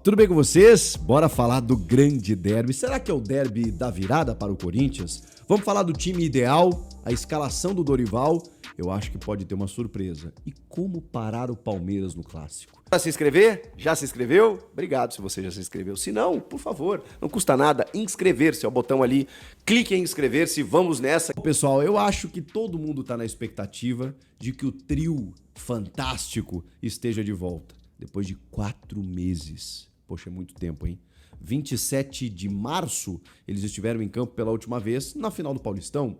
Tudo bem com vocês? Bora falar do grande derby. Será que é o derby da virada para o Corinthians? Vamos falar do time ideal, a escalação do Dorival. Eu acho que pode ter uma surpresa. E como parar o Palmeiras no clássico? Para se inscrever? Já se inscreveu? Obrigado se você já se inscreveu. Se não, por favor, não custa nada inscrever-se. É o botão ali, clique em inscrever-se, vamos nessa. Pessoal, eu acho que todo mundo tá na expectativa de que o trio fantástico esteja de volta. Depois de 4 meses. Poxa, é muito tempo, hein? 27 de março, eles estiveram em campo pela última vez na final do Paulistão.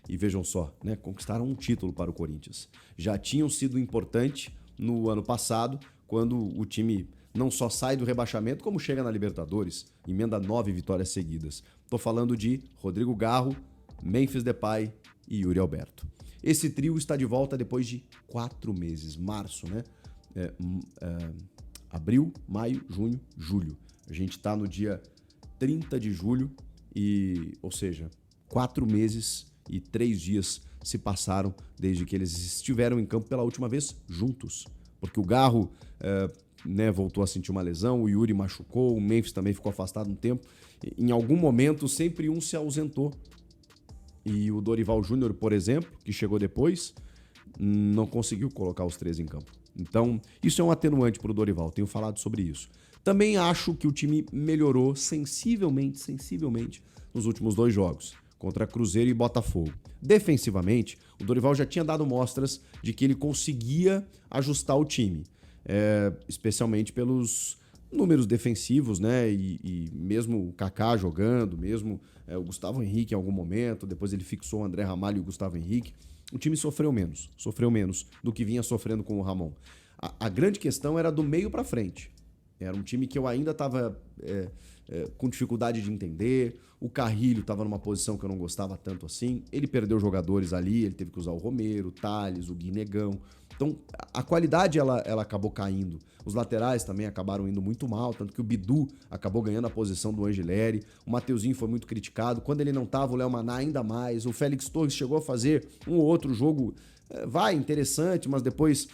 E vejam só, né? Conquistaram um título para o Corinthians. Já tinham sido importante no ano passado, quando o time não só sai do rebaixamento, como chega na Libertadores. Emenda 9 vitórias seguidas. Tô falando de Rodrigo Garro, Memphis Depay e Yuri Alberto. Esse trio está de volta depois de 4 meses. Março, né? Abril, maio, junho, julho. A gente está no dia 30 de julho, ou seja, 4 meses e 3 dias se passaram desde que eles estiveram em campo pela última vez juntos. Porque o Garro voltou a sentir uma lesão, o Yuri machucou, o Memphis também ficou afastado um tempo. Em algum momento, sempre um se ausentou. E o Dorival Júnior, por exemplo, que chegou depois, não conseguiu colocar os 3 em campo. Então, isso é um atenuante para o Dorival, tenho falado sobre isso. Também acho que o time melhorou sensivelmente nos últimos 2 jogos, contra Cruzeiro e Botafogo. Defensivamente, o Dorival já tinha dado mostras de que ele conseguia ajustar o time, especialmente pelos números defensivos, né? E mesmo o Kaká jogando, mesmo o Gustavo Henrique em algum momento, depois ele fixou o André Ramalho e o Gustavo Henrique. O time sofreu menos do que vinha sofrendo com o Ramon. A grande questão era do meio para frente. Era um time que eu ainda estava com dificuldade de entender. O Carrilho estava numa posição que eu não gostava tanto assim. Ele perdeu jogadores ali, ele teve que usar o Romero, o Thales, o Guinegão. Então, a qualidade ela acabou caindo. Os laterais também acabaram indo muito mal, tanto que o Bidu acabou ganhando a posição do Angileri. O Mateuzinho foi muito criticado. Quando ele não estava, o Léo Maná ainda mais. O Félix Torres chegou a fazer um ou outro jogo, interessante, mas depois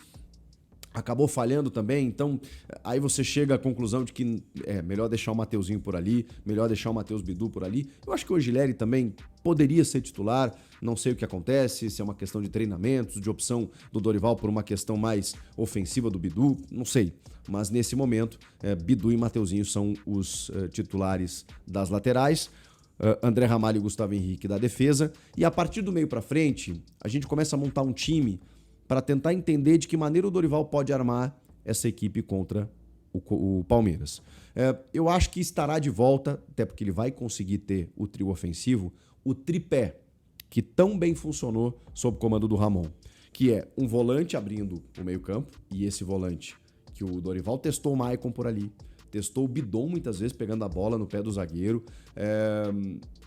acabou falhando também. Então, aí você chega à conclusão de que é melhor deixar o Mateuzinho por ali, melhor deixar o Matheus Bidu por ali. Eu acho que o Angileri também poderia ser titular, não sei o que acontece, se é uma questão de treinamentos, de opção do Dorival por uma questão mais ofensiva do Bidu, não sei. Mas nesse momento, Bidu e Mateuzinho são os titulares das laterais, André Ramalho e Gustavo Henrique da defesa, e a partir do meio para frente, a gente começa a montar um time para tentar entender de que maneira o Dorival pode armar essa equipe contra o Palmeiras. Eu acho que estará de volta, até porque ele vai conseguir ter o trio ofensivo, o tripé, que tão bem funcionou sob o comando do Ramon, que é um volante abrindo o meio-campo, e esse volante que o Dorival testou o Maicon por ali, testou o Bidon muitas vezes pegando a bola no pé do zagueiro,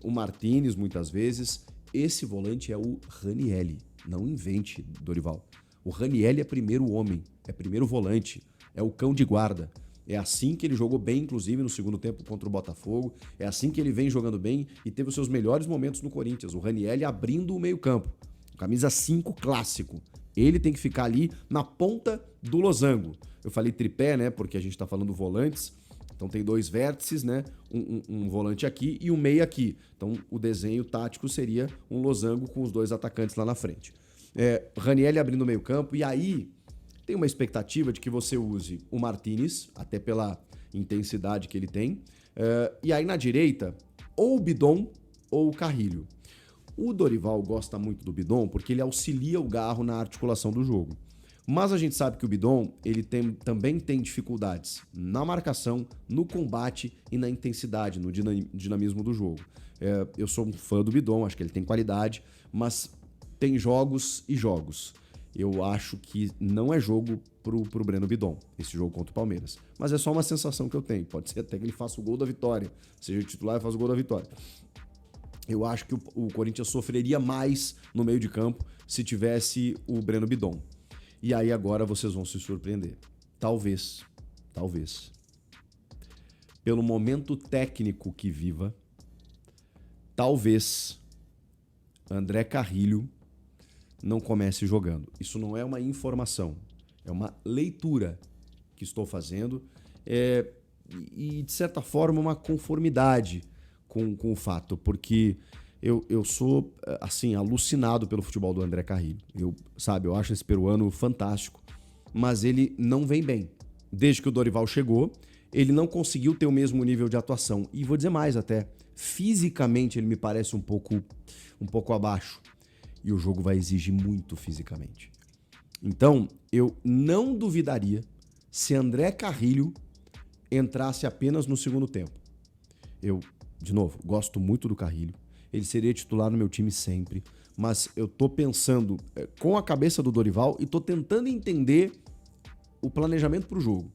o Martínez muitas vezes. Esse volante é o Ranielli. Não invente, Dorival. O Ranielli é primeiro homem, é primeiro volante, é o cão de guarda. É assim que ele jogou bem, inclusive, no segundo tempo contra o Botafogo. É assim que ele vem jogando bem e teve os seus melhores momentos no Corinthians. O Ranielli abrindo o meio-campo. Camisa 5 clássico. Ele tem que ficar ali na ponta do losango. Eu falei tripé, né? Porque a gente tá falando volantes. Então tem 2 vértices, né? Um volante aqui e um meia aqui. Então o desenho tático seria um losango com os 2 atacantes lá na frente. Ranielli abrindo o meio-campo, e aí tem uma expectativa de que você use o Martínez, até pela intensidade que ele tem, e aí na direita, ou o Bidon ou o Carrilho. O Dorival gosta muito do Bidon porque ele auxilia o Garro na articulação do jogo. Mas a gente sabe que o Bidon ele também tem dificuldades na marcação, no combate e na intensidade, no dinamismo do jogo. Eu sou um fã do Bidon, acho que ele tem qualidade, mas tem jogos e jogos. Eu acho que não é jogo pro Breno Bidon, esse jogo contra o Palmeiras. Mas é só uma sensação que eu tenho. Pode ser até que ele faça o gol da vitória. Seja titular e faça o gol da vitória. Eu acho que o Corinthians sofreria mais no meio de campo se tivesse o Breno Bidon. E aí agora vocês vão se surpreender. Talvez, pelo momento técnico que viva, talvez André Carrilho não comece jogando. Isso não é uma informação, é uma leitura que estou fazendo. e, de certa forma, uma conformidade com o fato, porque eu sou, assim, alucinado pelo futebol do André Carrillo. Eu acho esse peruano fantástico, mas ele não vem bem. Desde que o Dorival chegou, ele não conseguiu ter o mesmo nível de atuação. E vou dizer mais até, fisicamente ele me parece um pouco abaixo. E o jogo vai exigir muito fisicamente. Então, eu não duvidaria se André Carrillo entrasse apenas no segundo tempo. Eu, de novo, gosto muito do Carrillo. Ele seria titular no meu time sempre. Mas eu tô pensando com a cabeça do Dorival e tô tentando entender o planejamento pro jogo.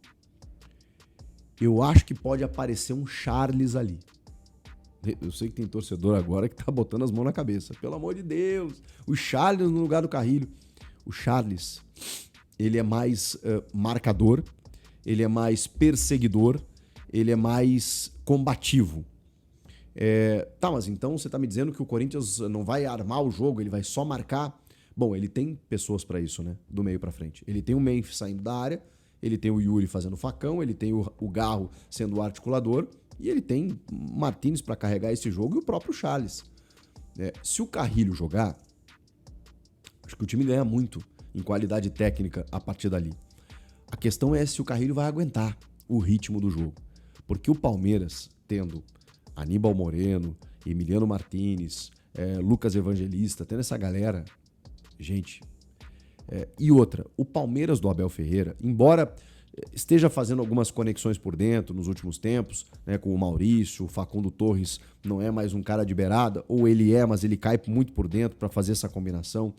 Eu acho que pode aparecer um Charles ali. Eu sei que tem torcedor agora que tá botando as mãos na cabeça. Pelo amor de Deus, o Charles no lugar do Carrillo. O Charles, ele é mais marcador, ele é mais perseguidor, ele é mais combativo. Tá, mas então você tá me dizendo que o Corinthians não vai armar o jogo, ele vai só marcar? Bom, ele tem pessoas pra isso, né? Do meio pra frente. Ele tem o Memphis saindo da área, ele tem o Yuri fazendo facão, ele tem o Garro sendo o articulador e ele tem Martínez pra carregar esse jogo e o próprio Charles. Se o Carrillo jogar, acho que o time ganha muito em qualidade técnica a partir dali. A questão é se o Carrillo vai aguentar o ritmo do jogo. Porque o Palmeiras, tendo Aníbal Moreno, Emiliano Martínez, Lucas Evangelista, tendo essa galera, gente... E outra, o Palmeiras do Abel Ferreira, embora esteja fazendo algumas conexões por dentro nos últimos tempos, né, com o Maurício, o Facundo Torres não é mais um cara de beirada, ou ele mas ele cai muito por dentro para fazer essa combinação.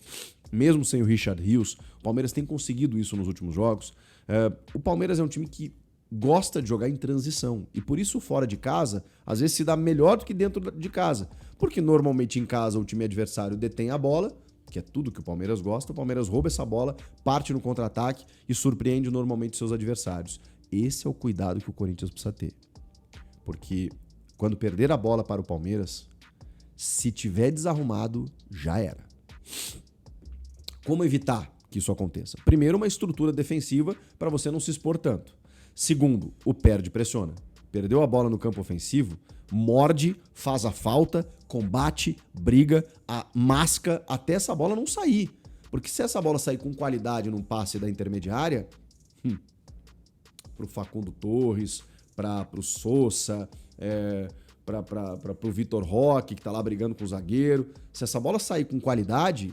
Mesmo sem o Richard Rios, o Palmeiras tem conseguido isso nos últimos jogos. O Palmeiras é um time que gosta de jogar em transição, e por isso fora de casa, às vezes se dá melhor do que dentro de casa, porque normalmente em casa o time adversário detém a bola, que é tudo que o Palmeiras gosta, o Palmeiras rouba essa bola, parte no contra-ataque e surpreende normalmente seus adversários. Esse é o cuidado que o Corinthians precisa ter. Porque quando perder a bola para o Palmeiras, se tiver desarrumado, já era. Como evitar que isso aconteça? Primeiro, uma estrutura defensiva para você não se expor tanto. Segundo, o perde pressiona. Perdeu a bola no campo ofensivo, morde, faz a falta, combate, briga, masca até essa bola não sair. Porque se essa bola sair com qualidade num passe da intermediária, pro Facundo Torres, pro Sousa, pro Vitor Roque, que tá lá brigando com o zagueiro, se essa bola sair com qualidade,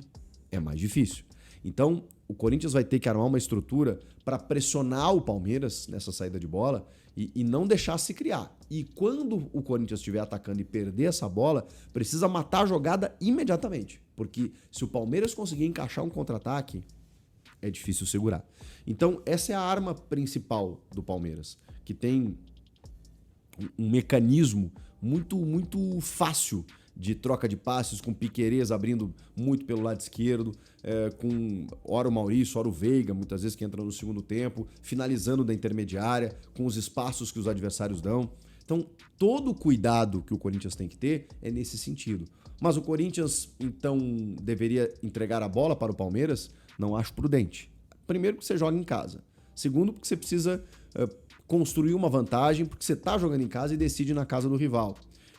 é mais difícil. Então, o Corinthians vai ter que armar uma estrutura para pressionar o Palmeiras nessa saída de bola e não deixar se criar. E quando o Corinthians estiver atacando e perder essa bola, precisa matar a jogada imediatamente. Porque se o Palmeiras conseguir encaixar um contra-ataque, é difícil segurar. Então, essa é a arma principal do Palmeiras, que tem um mecanismo muito, muito fácil de troca de passes, com Piquerez abrindo muito pelo lado esquerdo, com ora o Maurício, ora o Veiga, muitas vezes que entra no segundo tempo, finalizando da intermediária, com os espaços que os adversários dão. Então, todo o cuidado que o Corinthians tem que ter é nesse sentido. Mas o Corinthians, então, deveria entregar a bola para o Palmeiras? Não acho prudente. Primeiro, porque você joga em casa. Segundo, porque você precisa construir uma vantagem, porque você está jogando em casa e decide na casa do rival.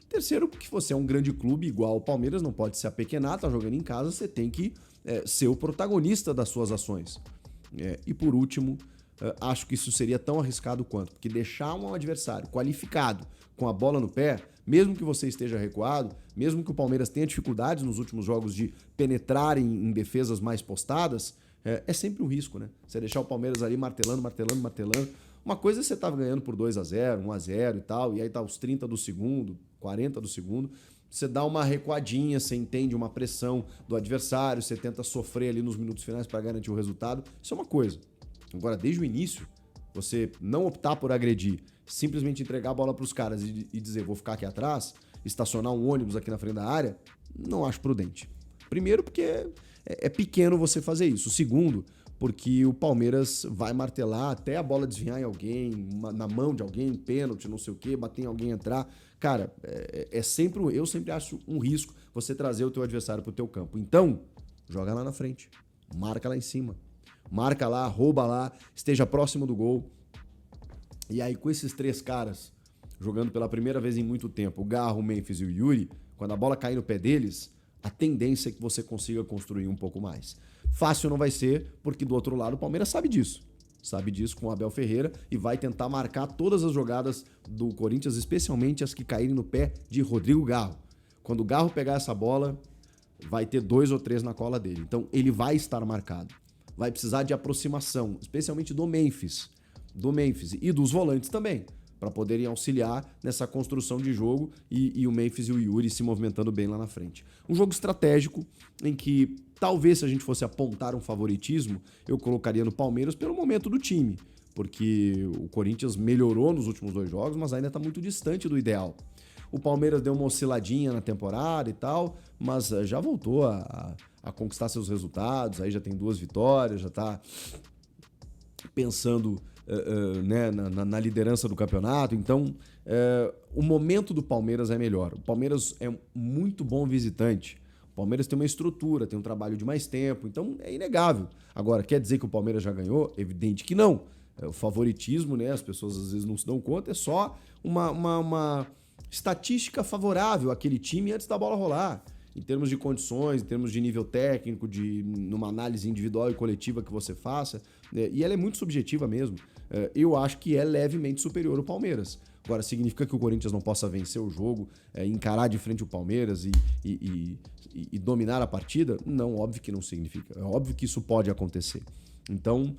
Terceiro, porque você é um grande clube igual o Palmeiras, não pode se apequenar, tá jogando em casa, você tem que ser o protagonista das suas ações. E por último, acho que isso seria tão arriscado quanto, porque deixar um adversário qualificado com a bola no pé, mesmo que você esteja recuado, mesmo que o Palmeiras tenha dificuldades nos últimos jogos de penetrar em defesas mais postadas, é sempre um risco, né? Você deixar o Palmeiras ali martelando. Uma coisa é você estar ganhando por 2-0, 1-0 e tal, e aí tá os 30 do segundo, 40 do segundo, você dá uma recuadinha, você entende uma pressão do adversário, você tenta sofrer ali nos minutos finais para garantir o resultado. Isso é uma coisa. Agora, desde o início, você não optar por agredir, simplesmente entregar a bola para os caras e dizer, vou ficar aqui atrás, estacionar um ônibus aqui na frente da área, não acho prudente. Primeiro, porque é pequeno você fazer isso. Segundo, porque o Palmeiras vai martelar até a bola desviar em alguém, na mão de alguém, pênalti, não sei o quê, bater em alguém, entrar. Cara, eu sempre acho um risco você trazer o teu adversário pro teu campo. Então, joga lá na frente, marca lá em cima, marca lá, rouba lá, esteja próximo do gol. E aí, com esses três caras, jogando pela primeira vez em muito tempo, o Garro, o Memphis e o Yuri, quando a bola cair no pé deles, a tendência é que você consiga construir um pouco mais. Fácil não vai ser, porque do outro lado o Palmeiras sabe disso. Sabe disso com o Abel Ferreira e vai tentar marcar todas as jogadas do Corinthians, especialmente as que caírem no pé de Rodrigo Garro. Quando o Garro pegar essa bola, vai ter 2 ou 3 na cola dele. Então ele vai estar marcado. Vai precisar de aproximação, especialmente do Memphis e dos volantes também, para poderem auxiliar nessa construção de jogo e o Memphis e o Yuri se movimentando bem lá na frente. Um jogo estratégico em que talvez se a gente fosse apontar um favoritismo, eu colocaria no Palmeiras pelo momento do time, porque o Corinthians melhorou nos últimos 2 jogos, mas ainda está muito distante do ideal. O Palmeiras deu uma osciladinha na temporada e tal, mas já voltou a conquistar seus resultados, aí já tem 2 vitórias, já está pensando né, na liderança do campeonato. Então, o momento do Palmeiras é melhor. O Palmeiras é muito bom visitante. O Palmeiras tem uma estrutura, tem um trabalho de mais tempo, então é inegável. Agora, quer dizer que o Palmeiras já ganhou? Evidente que não. O favoritismo, né, as pessoas às vezes não se dão conta, é só uma estatística favorável àquele time antes da bola rolar. Em termos de condições, em termos de nível técnico, numa análise individual e coletiva que você faça, e ela é muito subjetiva mesmo. Eu acho que é levemente superior ao Palmeiras. Agora, significa que o Corinthians não possa vencer o jogo, encarar de frente o Palmeiras e dominar a partida? Não, óbvio que não significa. É óbvio que isso pode acontecer. Então,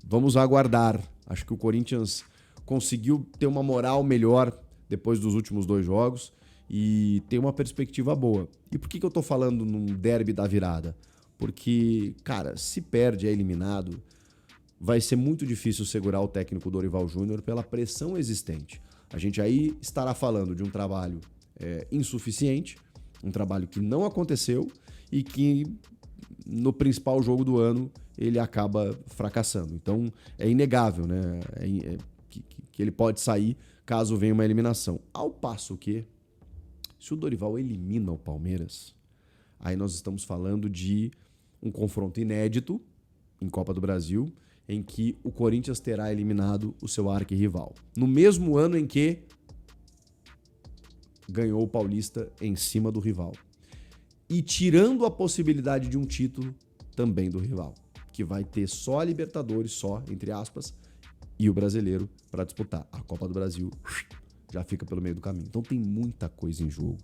vamos aguardar. Acho que o Corinthians conseguiu ter uma moral melhor depois dos últimos 2 jogos e tem uma perspectiva boa. E por que eu tô falando num derby da virada? Porque, cara, se perde, é eliminado, vai ser muito difícil segurar o técnico Dorival Júnior pela pressão existente. A gente aí estará falando de um trabalho insuficiente, um trabalho que não aconteceu e que no principal jogo do ano ele acaba fracassando. Então é inegável, né? Que ele pode sair caso venha uma eliminação. Ao passo que, se o Dorival elimina o Palmeiras, aí nós estamos falando de um confronto inédito em Copa do Brasil, em que o Corinthians terá eliminado o seu arquirrival. No mesmo ano em que ganhou o Paulista em cima do rival. E tirando a possibilidade de um título também do rival, que vai ter só a Libertadores, só, entre aspas, e o Brasileiro para disputar. A Copa do Brasil já fica pelo meio do caminho. Então tem muita coisa em jogo,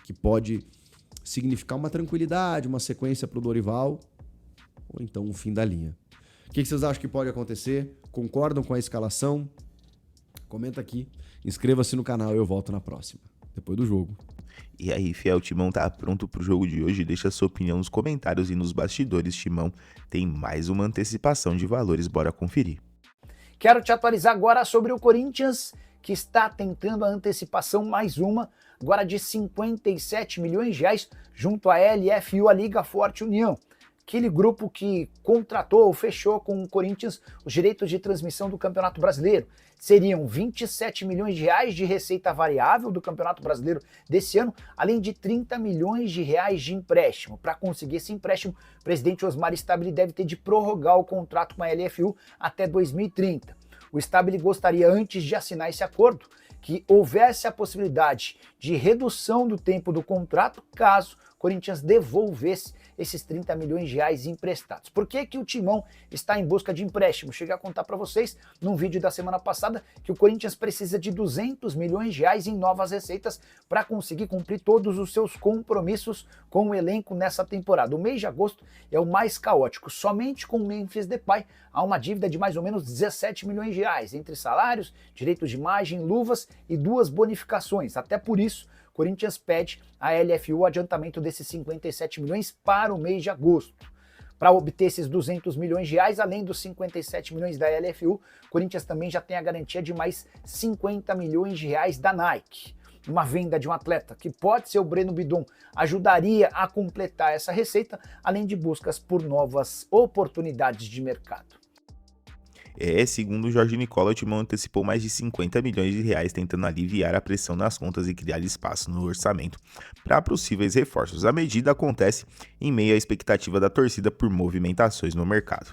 que pode significar uma tranquilidade, uma sequência para o Dorival, ou então um fim da linha. O que vocês acham que pode acontecer? Concordam com a escalação? Comenta aqui, inscreva-se no canal e eu volto na próxima, depois do jogo. E aí, fiel, Timão tá pronto pro jogo de hoje? Deixa sua opinião nos comentários e nos bastidores, Timão. Tem mais uma antecipação de valores, bora conferir. Quero te atualizar agora sobre o Corinthians, que está tentando a antecipação mais uma, agora de 57 milhões de reais, junto à LFU, a Liga Forte União. Aquele grupo que contratou ou fechou com o Corinthians os direitos de transmissão do Campeonato Brasileiro. Seriam 27 milhões de reais de receita variável do Campeonato Brasileiro desse ano, além de 30 milhões de reais de empréstimo. Para conseguir esse empréstimo, o presidente Osmar Stabile deve ter de prorrogar o contrato com a LFU até 2030. O Stabile gostaria, antes de assinar esse acordo, que houvesse a possibilidade de redução do tempo do contrato caso o Corinthians devolvesse esses 30 milhões de reais emprestados. Por que o Timão está em busca de empréstimo? Cheguei a contar para vocês num vídeo da semana passada que o Corinthians precisa de 200 milhões de reais em novas receitas para conseguir cumprir todos os seus compromissos com o elenco nessa temporada. O mês de agosto é o mais caótico. Somente com o Memphis Depay há uma dívida de mais ou menos 17 milhões de reais, entre salários, direitos de imagem, luvas e 2 bonificações. Até por isso, o Corinthians pede à LFU o adiantamento desses 57 milhões para o mês de agosto. Para obter esses 200 milhões de reais, além dos 57 milhões da LFU, o Corinthians também já tem a garantia de mais 50 milhões de reais da Nike. Uma venda de um atleta, que pode ser o Breno Bidon, ajudaria a completar essa receita, além de buscas por novas oportunidades de mercado. Segundo o Jorge Nicola, o Timão antecipou mais de 50 milhões de reais tentando aliviar a pressão nas contas e criar espaço no orçamento para possíveis reforços. A medida acontece em meio à expectativa da torcida por movimentações no mercado.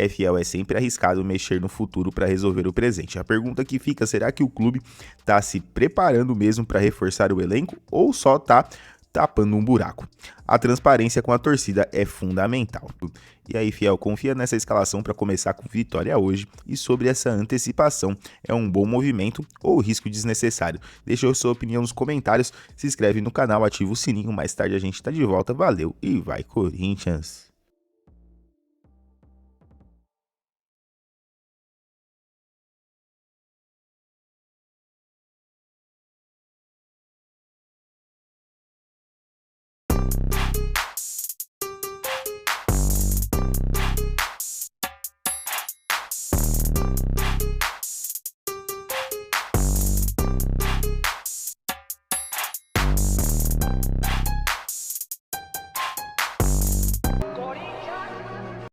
Fiel, é sempre arriscado mexer no futuro para resolver o presente. A pergunta que fica, será que o clube está se preparando mesmo para reforçar o elenco ou só está tapando um buraco? A transparência com a torcida é fundamental. E aí, Fiel, confia nessa escalação para começar com vitória hoje? E sobre essa antecipação, é um bom movimento ou risco desnecessário? Deixa a sua opinião nos comentários, se inscreve no canal, ativa o sininho, mais tarde a gente tá de volta. Valeu e vai Corinthians!